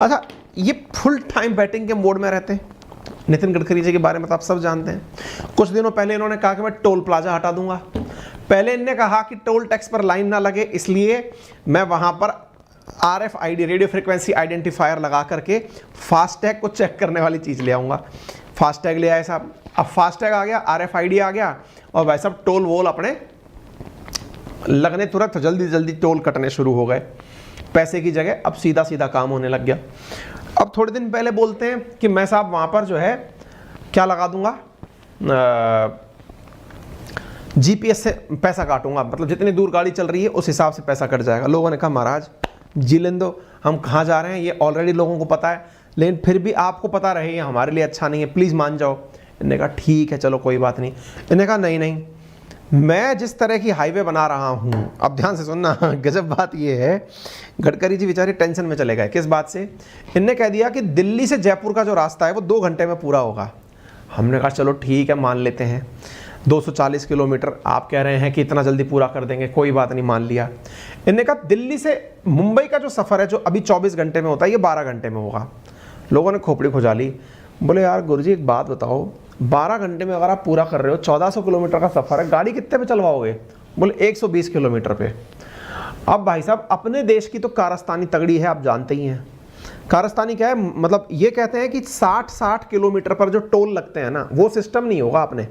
अच्छा, ये full time batting के मोड में रहते हैं। नितिन गडकरी जी के बारे में तो आप सब जानते हैं। कुछ दिनों पहले इन्होंने कहा कि मैं टोल प्लाजा हटा दूंगा। पहले इन्होंने कहा कि टोल टैक्स पर लाइन ना लगे, इसलिए मैं वहां पर RFID रेडियो फ्रिक्वेंसी आइडेंटिफायर लगा करके फास्टैग को चेक करने वाली चीज ले आऊंगा। फास्टैग ले आए साहब, अब फास्टैग आ गया, RFID आ गया, और भाई साहब टोल वोल अपने लगने तुरंत जल्दी जल्दी टोल कटने शुरू हो गए। पैसे की जगह अब सीधा सीधा काम होने लग गया। अब थोड़े दिन पहले बोलते हैं कि मैं साहब वहां पर जो है क्या लगा दूंगा, GPS से पैसा काटूंगा, मतलब जितनी दूर गाड़ी चल रही है उस हिसाब से पैसा कट जाएगा। लोगों ने कहा महाराज जी लेने दो, हम कहाँ जा रहे हैं ये ऑलरेडी लोगों को पता है, लेकिन फिर भी आपको पता रहे ये हमारे लिए अच्छा नहीं है, प्लीज़ मान जाओ। इन्होंने कहा ठीक है चलो कोई बात नहीं। इन्होंने कहा नहीं नहीं, मैं जिस तरह की हाईवे बना रहा हूं, अब ध्यान से सुनना, गजब बात यह है, गडकरी जी बेचारे टेंशन में चले गए। किस बात से? इनने कह दिया कि दिल्ली से जयपुर का जो रास्ता है वो 2 घंटे में पूरा होगा। हमने कहा चलो ठीक है मान लेते हैं, 240 किलोमीटर आप कह रहे हैं कि इतना जल्दी पूरा कर देंगे, कोई बात नहीं मान लिया। इनने कहा दिल्ली से मुंबई का जो सफ़र है जो अभी 24 घंटे में होता है ये 12 घंटे में होगा। लोगों ने खोपड़ी खुजा ली, बोले यार गुरुजी एक बात बताओ, 12 घंटे में अगर आप पूरा कर रहे हो, 1400 किलोमीटर का सफ़र है, गाड़ी कितने पे चलवाओगे? बोले 120 किलोमीटर पे। अब भाई साहब अपने देश की तो कारस्तानी तगड़ी है, आप जानते ही हैं। कारस्तानी क्या है, मतलब ये कहते हैं कि 60 किलोमीटर पर जो टोल लगते हैं ना, वो सिस्टम नहीं होगा अपने।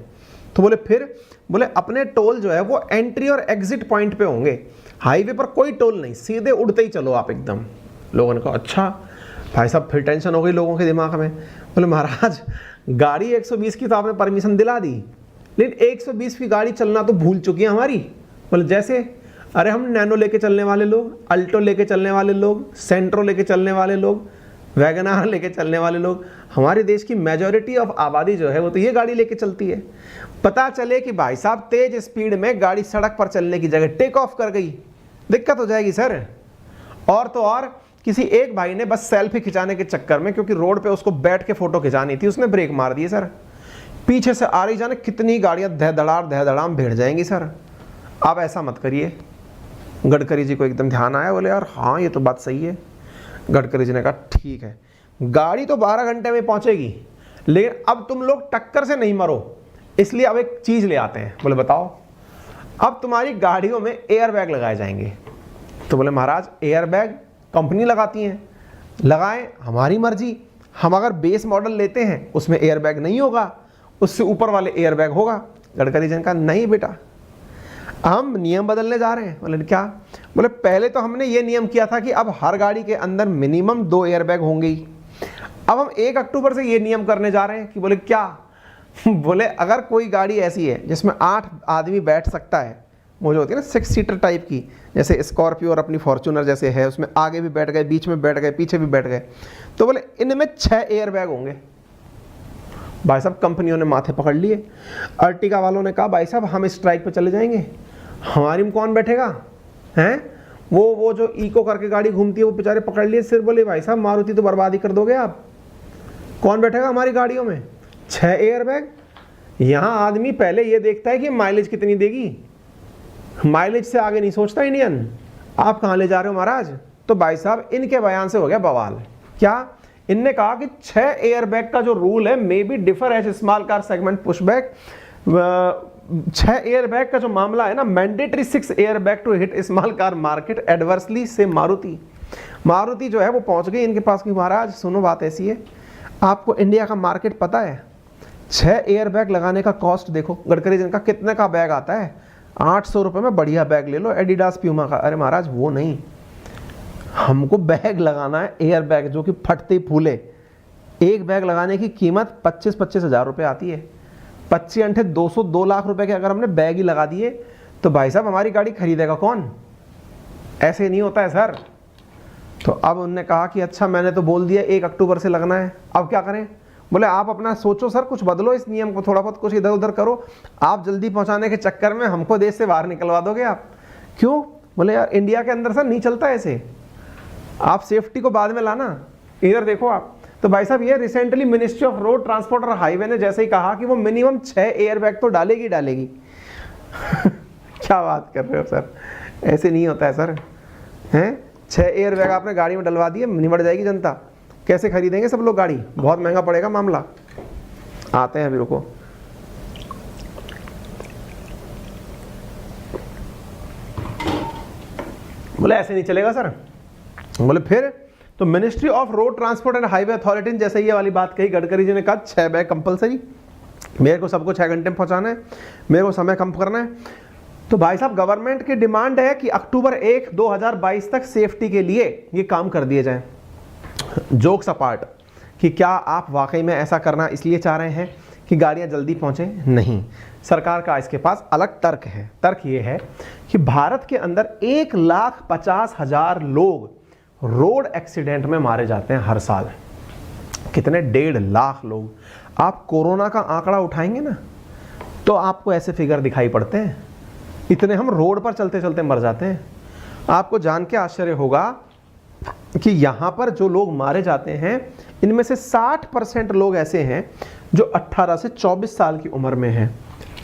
तो बोले फिर? बोले अपने टोल जो है वो एंट्री और एग्जिट पॉइंट पे होंगे, हाईवे पर कोई टोल नहीं, सीधे उड़ते ही चलो आप एकदम। लोगों ने कहा अच्छा भाई साहब, फिर टेंशन हो गई लोगों के दिमाग में। बोले महाराज गाड़ी 120 की तो आपने परमिशन दिला दी, लेकिन 120 की गाड़ी चलना तो भूल चुकी है हमारी। बोले जैसे? अरे हम नैनो लेके चलने वाले लोग, अल्टो लेके चलने वाले लोग, सेंट्रो लेके चलने वाले लोग, वैगनार लेके चलने वाले लोग, हमारे देश की मेजॉरिटी ऑफ आबादी जो है वो तो ये गाड़ी लेके चलती है। पता चले कि भाई साहब तेज स्पीड में गाड़ी सड़क पर चलने की जगह टेक ऑफ कर गई, दिक्कत हो जाएगी सर। और तो और किसी एक भाई ने बस सेल्फी खिंचाने के चक्कर में, क्योंकि रोड पे उसको बैठ के फोटो खिंचानी थी, उसने ब्रेक मार दिए सर। पीछे से आ रही जाने कितनी गाड़ियां दहधड़ाम भिड़ जाएंगी सर। आप ऐसा मत करिए। गडकरी जी को एकदम ध्यान आया, बोले यार हाँ ये तो बात सही है। गडकरी जी ने कहा ठीक है, गाड़ी तो 12 घंटे में पहुंचेगी, लेकिन अब तुम लोग टक्कर से नहीं मरो, इसलिए अब एक चीज ले आते हैं। बोले बताओ? अब तुम्हारी गाड़ियों में एयर बैग लगाए जाएंगे। तो बोले महाराज एयर बैग कंपनी लगाती हैं, लगाएं, हमारी मर्जी। हम अगर बेस मॉडल लेते हैं उसमें एयर बैग नहीं होगा, उससे ऊपर वाले एयर बैग होगा। गडकरी जी ने कहा नहीं बेटा, हम नियम बदलने जा रहे हैं। बोले क्या? बोले पहले तो हमने ये नियम किया था कि अब हर गाड़ी के अंदर मिनिमम 2 एयर बैग होंगे ही, अब हम 1 अक्टूबर से ये नियम करने जा रहे हैं कि बोले क्या? बोले अगर कोई गाड़ी ऐसी है जिसमें 8 आदमी बैठ सकता है, वो जो होती है ना 6 सीटर टाइप की, जैसे स्कॉर्पियो और अपनी फॉर्च्यूनर जैसे है, उसमें आगे भी बैठ गए, बीच में बैठ गए, पीछे भी बैठ गए, तो बोले इनमें 6 एयर बैग होंगे। भाई साहब कंपनियों ने माथे पकड़ लिए। अर्टिगा वालों ने कहा भाई साहब हम स्ट्राइक पे चले जाएंगे, हमारी में कौन बैठेगा हैं? वो जो इको करके गाड़ी घूमती है वो बेचारे पकड़ लिए सिर। बोले भाई साहब मारुति तो बर्बादी कर दोगे आप, कौन बैठेगा हमारी गाड़ियों में? 6 एयर बैग। यहाँ आदमी पहले ये देखता है कि माइलेज कितनी देगी, माइलेज से आगे नहीं सोचता इंडियन। आप कहाँ ले जा रहे हो महाराज? तो भाई साहब इनके बयान से हो गया बवाल। क्या? इनने कहा कि 6 एयर बैग का जो रूल है may be differ as small car segment pushback. 6 air bag का जो मामला है ना, mandatory 6 air bag to hit small car market adversely से मारुति जो है वो पहुंच गई इनके पास कि महाराज सुनो बात ऐसी है, आपको इंडिया का मार्केट पता है? 6 एयर बैग लगाने का कॉस्ट देखो। गडकरी जी का कितने का बैग आता है? 800 रुपये में बढ़िया बैग ले लो एडिडास प्यूमा का। अरे महाराज वो नहीं, हमको बैग लगाना है एयर बैग जो कि फटते फूले। एक बैग लगाने की कीमत 25-25 हज़ार रुपये आती है। 25 अंठे 202 लाख रुपए के अगर हमने बैग ही लगा दिए तो भाई साहब हमारी गाड़ी खरीदेगा कौन? ऐसे नहीं होता है सर। तो अब उन्होंने कहा कि अच्छा मैंने तो बोल दिया 1 अक्टूबर से लगना है, अब क्या करें? बोले आप अपना सोचो सर, कुछ बदलो इस नियम को, थोड़ा बहुत कुछ इधर उधर करो। आप जल्दी पहुंचाने के चक्कर में हमको देश से बाहर निकलवा दोगे आप। क्यों? बोले यार इंडिया के अंदर सर नहीं चलता ऐसे, आप सेफ्टी को बाद में लाना। इधर देखो आप। तो भाई साहब ये recently ministry of road transport और हाईवे ने जैसे ही कहा कि वो मिनिमम 6 एयर बैग तो डालेगी। क्या बात कर रहे हो सर, ऐसे नहीं होता है सर हैं? 6 एयर बैग आपने गाड़ी में डलवा दिए, निमट जाएगी जनता। कैसे खरीदेंगे सब लोग गाड़ी, बहुत महंगा पड़ेगा मामला। आते हैं अभी, रुको। बोले ऐसे नहीं चलेगा सर। बोले फिर? तो ministry of road transport and highway authority ने जैसे ये वाली बात कही, गडकरी जी ने कहा 6 बैग कंपलसरी, मेरे को सबको 6 घंटे में पहुंचाना है, मेरे को समय कम करना है। तो भाई साहब गवर्नमेंट की डिमांड है कि अक्टूबर 1, 2022 तक सेफ्टी के लिए ये काम कर दिए जाएं। जोक्स अपार्ट, कि क्या आप वाकई में ऐसा करना इसलिए चाह रहे हैं कि गाड़ियां जल्दी पहुंचे? नहीं, सरकार का इसके पास अलग तर्क है। तर्क ये है कि भारत के अंदर 1,50,000 लोग रोड एक्सीडेंट में मारे जाते हैं हर साल। कितने? 1.5 लाख लोग। आप कोरोना का आंकड़ा उठाएंगे ना तो आपको ऐसे फिगर दिखाई पड़ते हैं। इतने हम रोड पर चलते चलते मर जाते हैं। आपको जान के आश्चर्य होगा कि यहाँ पर जो लोग मारे जाते हैं इनमें से 60% लोग ऐसे हैं जो 18 से 24 साल की उम्र में हैं,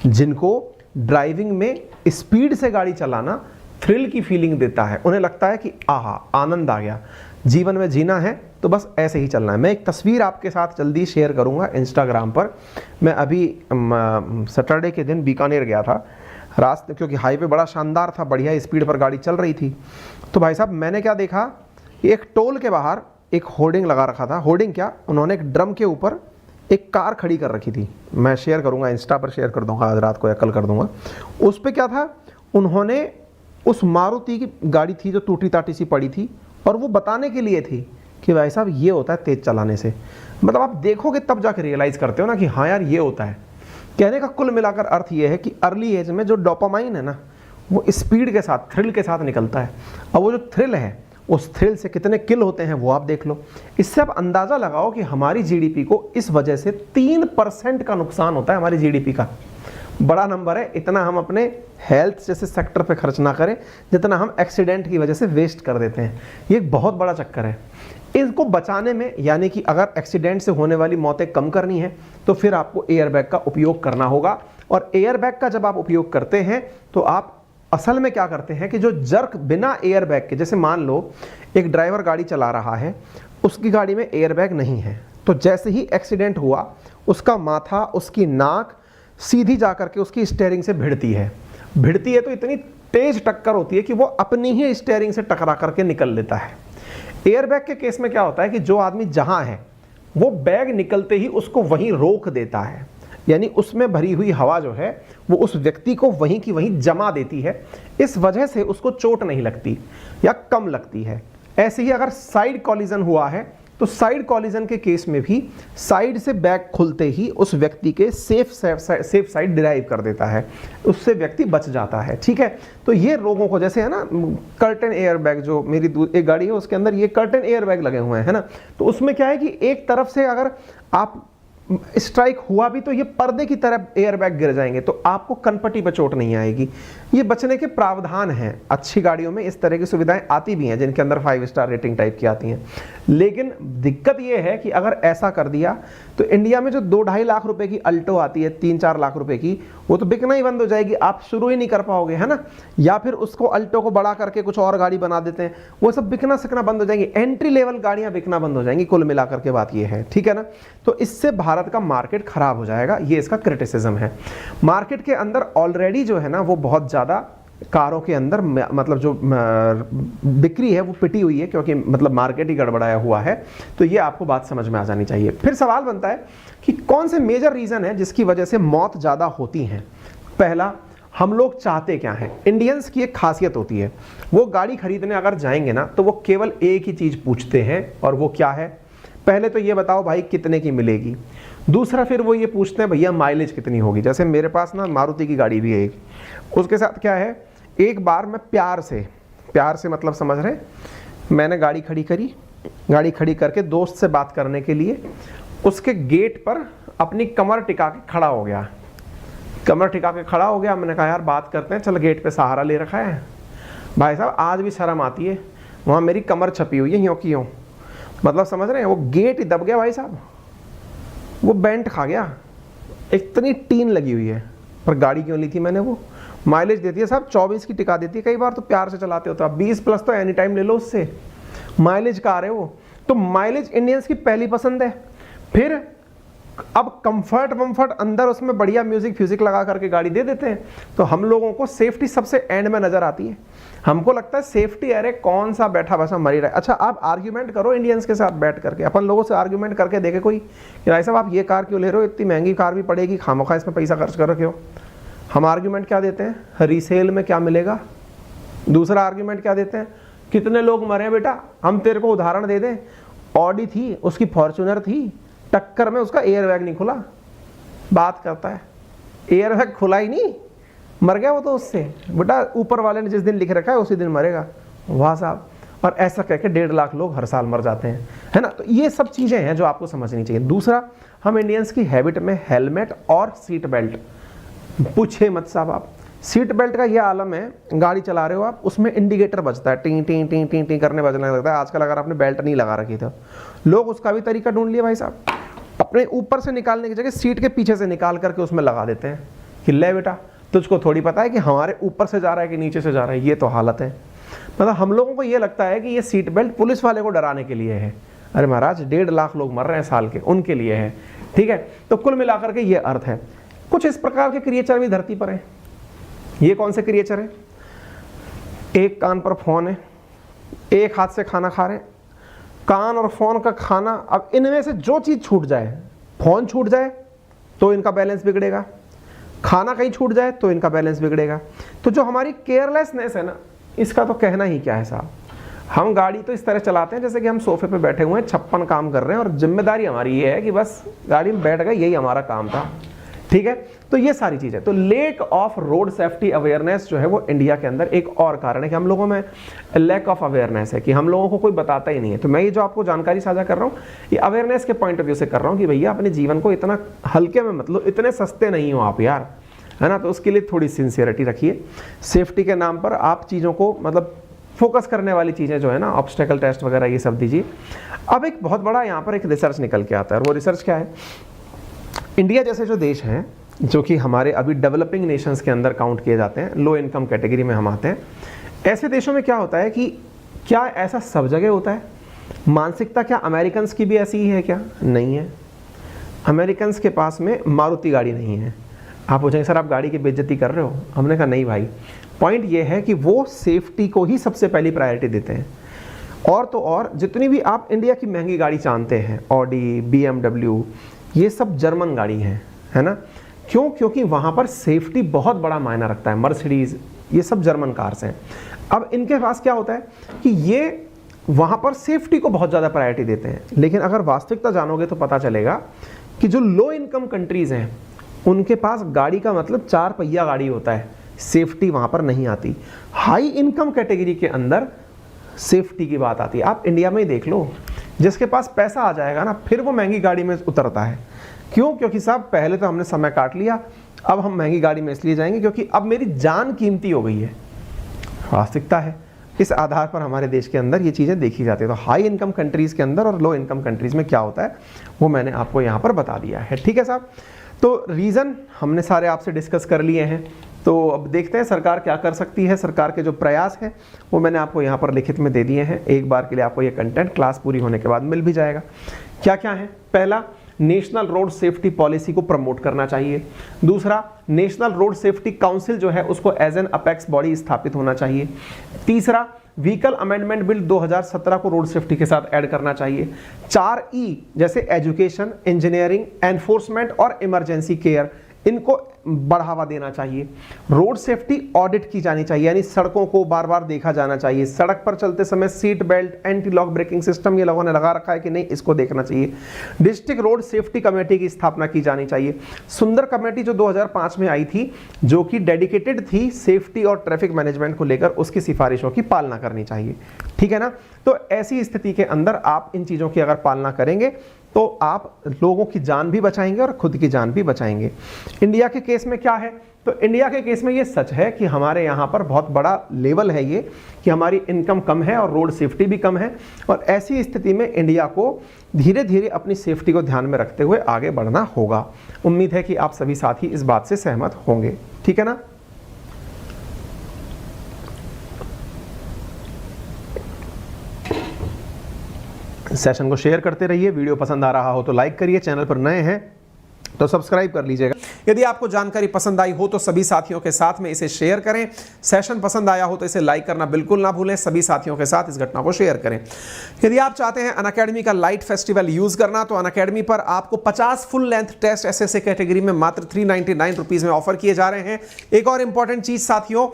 जिनको ड्राइविंग में स्पीड से गाड़ी चलाना थ्रिल की फीलिंग देता है। उन्हें लगता है कि आहा, आनंद आ गया, जीवन में जीना है तो बस ऐसे ही चलना है। मैं एक तस्वीर आपके साथ जल्दी शेयर करूंगा इंस्टाग्राम पर। मैं अभी सैटरडे के दिन बीकानेर गया था रास्ते, क्योंकि हाईवे बड़ा शानदार था, बढ़िया स्पीड पर गाड़ी चल रही थी। तो भाई साहब मैंने क्या देखा, एक टोल के बाहर एक होर्डिंग लगा रखा था। होर्डिंग क्या, उन्होंने एक ड्रम के ऊपर एक कार खड़ी कर रखी थी। मैं शेयर करूंगा, इंस्टा पर शेयर कर दूंगा आज रात को या कल कर दूंगा। उस पर क्या था, उन्होंने उस मारुति की गाड़ी थी जो टूटी टाटी सी पड़ी थी, और वो बताने के लिए थी कि भाई साहब ये होता है तेज चलाने से। मतलब आप देखोगे तब जाके रियलाइज़ करते हो ना कि हाँ यार ये होता है। कहने का कुल मिलाकर अर्थ ये है कि अर्ली एज में जो डोपामाइन है ना, वो स्पीड के साथ, थ्रिल के साथ निकलता है। अब वो जो थ्रिल है, उस थ्रिल से कितने किल होते हैं वो आप देख लो। इससे आप अंदाज़ा लगाओ कि हमारी जीडीपी को इस वजह से 3% का नुकसान होता है। हमारी जीडीपी का बड़ा नंबर है। इतना हम अपने हेल्थ जैसे सेक्टर पे खर्च ना करें जितना हम एक्सीडेंट की वजह से वेस्ट कर देते हैं। ये एक बहुत बड़ा चक्कर है। इसको बचाने में, यानी कि अगर एक्सीडेंट से होने वाली मौतें कम करनी है तो फिर आपको एयरबैग का उपयोग करना होगा। और एयरबैग का जब आप उपयोग करते हैं तो आप असल में क्या करते हैं कि जो जर्क बिना एयरबैग के, जैसे मान लो एक ड्राइवर गाड़ी चला रहा है, उसकी गाड़ी में एयरबैग नहीं है, तो जैसे ही एक्सीडेंट हुआ उसका माथा, उसकी नाक सीधी जा करके उसकी स्टीयरिंग से भिड़ती है। भिड़ती है तो इतनी तेज टक्कर होती है कि वो अपनी ही स्टीयरिंग से टकरा करके निकल लेता है। एयरबैग के केस में क्या होता है कि जो आदमी जहां है वो बैग निकलते ही उसको वहीं रोक देता है, यानी उसमें भरी हुई हवा जो है वो उस व्यक्ति को वहीं की वहीं जमा देती है। इस वजह से उसको चोट नहीं लगती या कम लगती है। ऐसे ही अगर साइड कॉलिजन हुआ है तो साइड कॉलिजन के केस में भी साइड से बैग खुलते ही उस व्यक्ति के सेफ साइड डिराइव कर देता है, उससे व्यक्ति बच जाता है। ठीक है, तो ये लोगों को, जैसे है ना कर्टन एयर बैग, जो मेरी एक गाड़ी है उसके अंदर ये कर्टन एयर बैग लगे हुए हैं, है ना, तो उसमें क्या है कि एक तरफ से अगर आप स्ट्राइक हुआ भी तो ये पर्दे की तरफ एयरबैग गिर जाएंगे, तो आपको कनपट्टी पर चोट नहीं आएगी। ये बचने के प्रावधान हैं। अच्छी गाड़ियों में इस तरह की सुविधाएं आती भी हैं जिनके अंदर 5 स्टार रेटिंग टाइप की आती हैं। लेकिन दिक्कत ये है कि अगर ऐसा कर दिया तो इंडिया में जो 2-2.5 लाख रुपए की अल्टो आती है, 3-4 लाख रुपए की, वो तो बिकना ही बंद हो जाएगी। आप शुरू ही नहीं कर पाओगे, है ना। या फिर उसको अल्टो को बड़ा करके कुछ और गाड़ी बना देते हैं, वो सब बिकना सिकना बंद हो जाएंगी। एंट्री लेवल गाड़ियां बिकना बंद हो जाएंगी। कुल मिलाकर के बात ये है, ठीक है ना। तो इससे भारत का मार्केट खराब हो जाएगा, ये इसका क्रिटिसिज्म है। मार्केट के अंदर ऑलरेडी जो है ना वो बहुत ज़्यादा कारों के अंदर मतलब जो बिक्री है वो पिटी हुई है, क्योंकि मतलब मार्केट ही गड़बड़ाया हुआ है। तो ये आपको बात समझ में आ जानी चाहिए। फिर सवाल बनता है कि कौन से मेजर रीज़न है जिसकी वजह से मौत ज़्यादा होती हैं। पहला, हम लोग चाहते क्या हैं। इंडियंस की एक खासियत होती है, वो गाड़ी खरीदने अगर जाएंगे ना तो वो केवल एक ही चीज़ पूछते हैं, और वो क्या है, पहले तो ये बताओ भाई कितने की मिलेगी। दूसरा फिर वो ये पूछते हैं भैया माइलेज कितनी होगी। जैसे मेरे पास ना मारुति की गाड़ी भी है एक, उसके साथ क्या है, एक बार मैं प्यार से मतलब समझ रहे, मैंने गाड़ी खड़ी करी, गाड़ी खड़ी करके दोस्त से बात करने के लिए उसके गेट पर अपनी कमर टिका के खड़ा हो गया। मैंने कहा यार बात करते हैं, चल गेट पे सहारा ले रखा है। भाई साहब आज भी शर्म आती है, वहाँ मेरी कमर छपी हुई है यूँ की यूँ, मतलब समझ रहे हैं। वो गेट ही दब गया भाई साहब, वो बेंट खा गया। इतनी टीन लगी हुई है, पर गाड़ी क्यों ली थी मैंने, वो माइलेज देती है साहब 24 की टिका देती है। कई बार तो प्यार से चलाते हो तो आप 20 प्लस तो एनी टाइम ले लो उससे, माइलेज कार है वो। तो माइलेज इंडियंस की पहली पसंद है। फिर अब कंफर्ट वम्फर्ट अंदर उसमें बढ़िया म्यूजिक फ्यूजिक लगा करके गाड़ी दे देते हैं। तो हम लोगों को सेफ्टी सबसे एंड में नजर आती है। हमको लगता है सेफ्टी, अरे कौन सा बैठा बसा मरी रहा है। अच्छा आप आर्ग्यूमेंट करो इंडियंस के साथ बैठ करके, अपन लोगों से आर्ग्यूमेंट करके देखे कोई कि भाई साहब आप ये कार क्यों ले रहे हो, इतनी महंगी कार भी पड़ेगी, खामोखा इसमें पैसा खर्च कर रखे हो। हम आर्ग्यूमेंट क्या देते हैं, रीसेल में क्या मिलेगा। दूसरा आर्ग्यूमेंट क्या देते हैं, कितने लोग मरे बेटा। हम तेरे को उदाहरण दे दें, ऑडी थी, उसकी फॉर्च्यूनर थी, टक्कर में उसका एयरबैग नहीं खुला। बात करता है एयरबैग खुला ही नहीं, मर गया वो तो उससे। बेटा ऊपर वाले ने जिस दिन लिख रखा है उसी दिन मरेगा। वाह साहब। और ऐसा कह के 1.5 लाख लोग हर साल मर जाते हैं, है ना। तो ये सब चीज़ें हैं जो आपको समझनी चाहिए। दूसरा, हम इंडियंस की हैबिट में हेलमेट और सीट बेल्ट, पूछे मत साहब आप। सीट बेल्ट का ये आलम है, गाड़ी चला रहे हो आप, उसमें इंडिकेटर बजता है, T T T T T करने बजने लगता है। आजकल अगर आपने बेल्ट नहीं लगा रखी तो लोग उसका भी तरीका ढूंढ लिए भाई साहब, अपने ऊपर से निकालने की जगह सीट के पीछे से निकाल करके उसमें लगा देते हैं कि ले बेटा तुझको थोड़ी पता है कि हमारे ऊपर से जा रहा है कि नीचे से जा रहा है। ये तो हालत है। मतलब हम लोगों को ये लगता है कि ये सीट बेल्ट पुलिस वाले को डराने के लिए है। अरे महाराज 1.5 लाख लोग मर रहे हैं साल के, उनके लिए है। ठीक है, तो कुल मिलाकर के ये अर्थ है। कुछ इस प्रकार के क्रिएचर भी धरती पर हैं। ये कौन से क्रिएचर है, एक कान पर फोन है, एक हाथ से खाना खा रहे हैं, कान और फोन का खाना। अब इनमें से जो चीज छूट जाए, फोन छूट जाए तो इनका बैलेंस बिगड़ेगा, खाना कहीं छूट जाए तो इनका बैलेंस बिगड़ेगा। तो जो हमारी केयरलेसनेस है ना, इसका तो कहना ही क्या है साहब। हम गाड़ी तो इस तरह चलाते हैं जैसे कि हम सोफे पे बैठे हुए हैं, 56 काम कर रहे हैं और जिम्मेदारी हमारी ये है कि बस गाड़ी में बैठ गए, यही हमारा काम था। ठीक है, तो ये सारी चीजें। तो lake of road safety awareness जो है वो इंडिया के अंदर एक और कारण है कि हम लोगों में लैक ऑफ अवेयरनेस है, कि हम लोगों को कोई बताता ही नहीं है। तो मैं ये जो आपको जानकारी साझा कर रहा हूँ, ये अवेयरनेस के पॉइंट ऑफ व्यू से कर रहा हूँ कि भैया अपने जीवन को इतना हल्के में मतलब इतने सस्ते नहीं हो आप यार, है ना। तो उसके लिए थोड़ी सिंसियरिटी रखिए। सेफ्टी के नाम पर आप चीज़ों को मतलब फोकस करने वाली चीज़ें जो है ना, ऑब्स्टेकल टेस्ट वगैरह ये सब दीजिए। अब एक बहुत बड़ा यहाँ पर एक रिसर्च निकल के आता है, और वो रिसर्च क्या है, इंडिया जैसे जो देश हैं जो कि हमारे अभी डेवलपिंग नेशंस के अंदर काउंट किए जाते हैं, लो इनकम कैटेगरी में हम आते हैं, ऐसे देशों में क्या होता है कि क्या ऐसा सब जगह होता है? मानसिकता क्या अमेरिकन्स की भी ऐसी ही है क्या? नहीं है। अमेरिकन्स के पास में मारुति गाड़ी नहीं है। आप पूछेंगे सर आप गाड़ी की बेइज्जती कर रहे हो, हमने कहा नहीं भाई, पॉइंट ये है कि वो सेफ्टी को ही सबसे पहली प्रायोरिटी देते हैं। और तो और जितनी भी आप इंडिया की महंगी गाड़ी जानते हैं, ऑडी, BMW, ये सब जर्मन गाड़ी है ना। क्यों? क्योंकि वहाँ पर सेफ्टी बहुत बड़ा मायना रखता है। मर्सिडीज, ये सब जर्मन कार्स हैं। अब इनके पास क्या होता है कि ये वहाँ पर सेफ्टी को बहुत ज़्यादा प्रायोरिटी देते हैं। लेकिन अगर वास्तविकता जानोगे तो पता चलेगा कि जो लो इनकम कंट्रीज़ हैं उनके पास गाड़ी का मतलब 4 पहिया गाड़ी होता है, सेफ्टी वहाँ पर नहीं आती। हाई इनकम कैटेगरी के अंदर सेफ्टी की बात आती है। आप इंडिया में ही देख लो, जिसके पास पैसा आ जाएगा ना फिर वो महंगी गाड़ी में उतरता है। क्यों? क्योंकि साहब पहले तो हमने समय काट लिया, अब हम महंगी गाड़ी में इसलिए जाएंगे क्योंकि अब मेरी जान कीमती हो गई है। वास्तविकता है, इस आधार पर हमारे देश के अंदर ये चीज़ें देखी जाती है। तो हाई इनकम कंट्रीज़ के अंदर और लो इनकम कंट्रीज़ में क्या होता है वो मैंने आपको यहाँ पर बता दिया है। ठीक है साहब, तो रीज़न हमने सारे आपसे डिस्कस कर लिए हैं। तो अब देखते हैं सरकार क्या कर सकती है। सरकार के जो प्रयास हैं वो मैंने आपको यहाँ पर लिखित में दे दिए हैं। एक बार के लिए आपको ये कंटेंट क्लास पूरी होने के बाद मिल भी जाएगा। क्या क्या है? पहला, नेशनल रोड सेफ्टी पॉलिसी को प्रमोट करना चाहिए। दूसरा, नेशनल रोड सेफ्टी काउंसिल जो है उसको एज एन अपेक्स बॉडी स्थापित होना चाहिए। तीसरा, व्हीकल अमेंडमेंट बिल 2017 को रोड सेफ्टी के साथ ऐड करना चाहिए। 4E जैसे एजुकेशन, इंजीनियरिंग, एनफोर्समेंट और इमरजेंसी केयर, इनको बढ़ावा देना चाहिए। रोड सेफ्टी ऑडिट की जानी चाहिए, यानी सड़कों को बार बार देखा जाना चाहिए। सड़क पर चलते समय seat belt, anti lock braking system ये लोगों ने लगा रखा है कि नहीं, इसको देखना चाहिए। डिस्ट्रिक्ट रोड सेफ्टी कमेटी की स्थापना की जानी चाहिए। सुंदर कमेटी जो 2005 में आई थी, जो कि डेडिकेटेड थी सेफ्टी और ट्रैफिक मैनेजमेंट को लेकर, उसकी सिफारिशों की पालना करनी चाहिए। ठीक है ना। तो ऐसी स्थिति के अंदर आप इन चीज़ों की अगर पालना करेंगे तो आप लोगों की जान भी बचाएंगे और खुद की जान भी बचाएंगे। इंडिया के केस में क्या है? तो इंडिया के केस में ये सच है कि हमारे यहाँ पर बहुत बड़ा लेवल है ये, कि हमारी इनकम कम है और रोड सेफ्टी भी कम है। और ऐसी स्थिति में इंडिया को धीरे धीरे अपनी सेफ्टी को ध्यान में रखते हुए आगे बढ़ना होगा। उम्मीद है कि आप सभी साथी इस बात से सहमत होंगे। ठीक है ना। सेशन को शेयर करते रहिए, वीडियो पसंद आ रहा हो तो लाइक करिए, चैनल पर नए हैं तो सब्सक्राइब कर लीजिएगा। यदि आपको जानकारी पसंद आई हो तो सभी साथियों के साथ में इसे शेयर करें। सेशन पसंद आया हो तो इसे लाइक करना बिल्कुल ना भूलें, सभी साथियों के साथ इस घटना को शेयर करें। यदि आप चाहते हैं अनअकैडमी का लाइट फेस्टिवल यूज करना तो अनअकैडमी पर आपको 50 full length test SSC category में मात्र 399 रुपीज में ऑफर किए जा रहे हैं। एक और इंपॉर्टेंट चीज साथियों,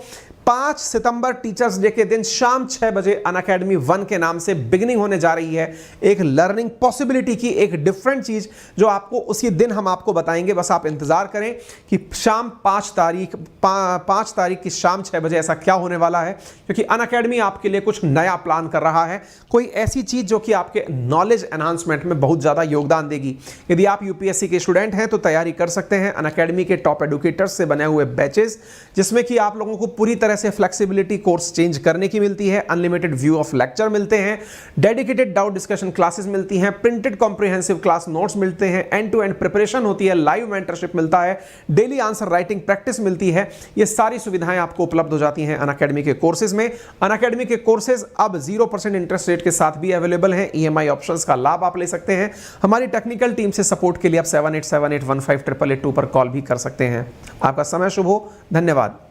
5 सितंबर टीचर्स डे के दिन शाम 6 बजे अनअकैडमी 1 के नाम से बिगिनिंग होने जा रही है, एक लर्निंग पॉसिबिलिटी की एक डिफरेंट चीज जो आपको उसी दिन हम आपको बताएंगे। बस आप इंतजार करें कि शाम 5 तारीख की शाम 6 बजे ऐसा क्या होने वाला है, क्योंकि अनअकैडमी आपके लिए कुछ नया प्लान कर रहा है, कोई ऐसी चीज जो कि आपके नॉलेज एनहांसमेंट में बहुत ज्यादा योगदान देगी। यदि आप यूपीएससी के स्टूडेंट हैं तो तैयारी कर सकते हैं अनअकैडमी के टॉप एडुकेटर्स से बने हुए बैचेस, जिसमें कि आप लोगों को पूरी तरह से फ्लेक्सिबिलिटी कोर्स चेंज करने की मिलती है, अनलिमिटेड व्यू ऑफ लेक्चर मिलते हैं, डेडिकेटेड डाउट डिस्कशन क्लासेस मिलती हैं, प्रिंटेड कॉम्प्रिहेंसिव क्लास नोट्स मिलते हैं, एंड टू एंड प्रिपरेशन होती है, लाइव मेंटरशिप मिलता है, डेली आंसर राइटिंग प्रैक्टिस मिलती है। ये सारी सुविधाएं आपको उपलब्ध हो जाती हैं अनअकैडमी के कोर्सेज में। अनअकैडमी के कोर्सेज अब 0% इंटरेस्ट रेट के साथ भी अवेलेबल हैं। ईएमआई ऑप्शंस का लाभ आप ले सकते हैं। हमारी टेक्निकल टीम से सपोर्ट के लिए आप 7878158882 पर कॉल भी कर सकते हैं। आपका समय शुभ हो। धन्यवाद।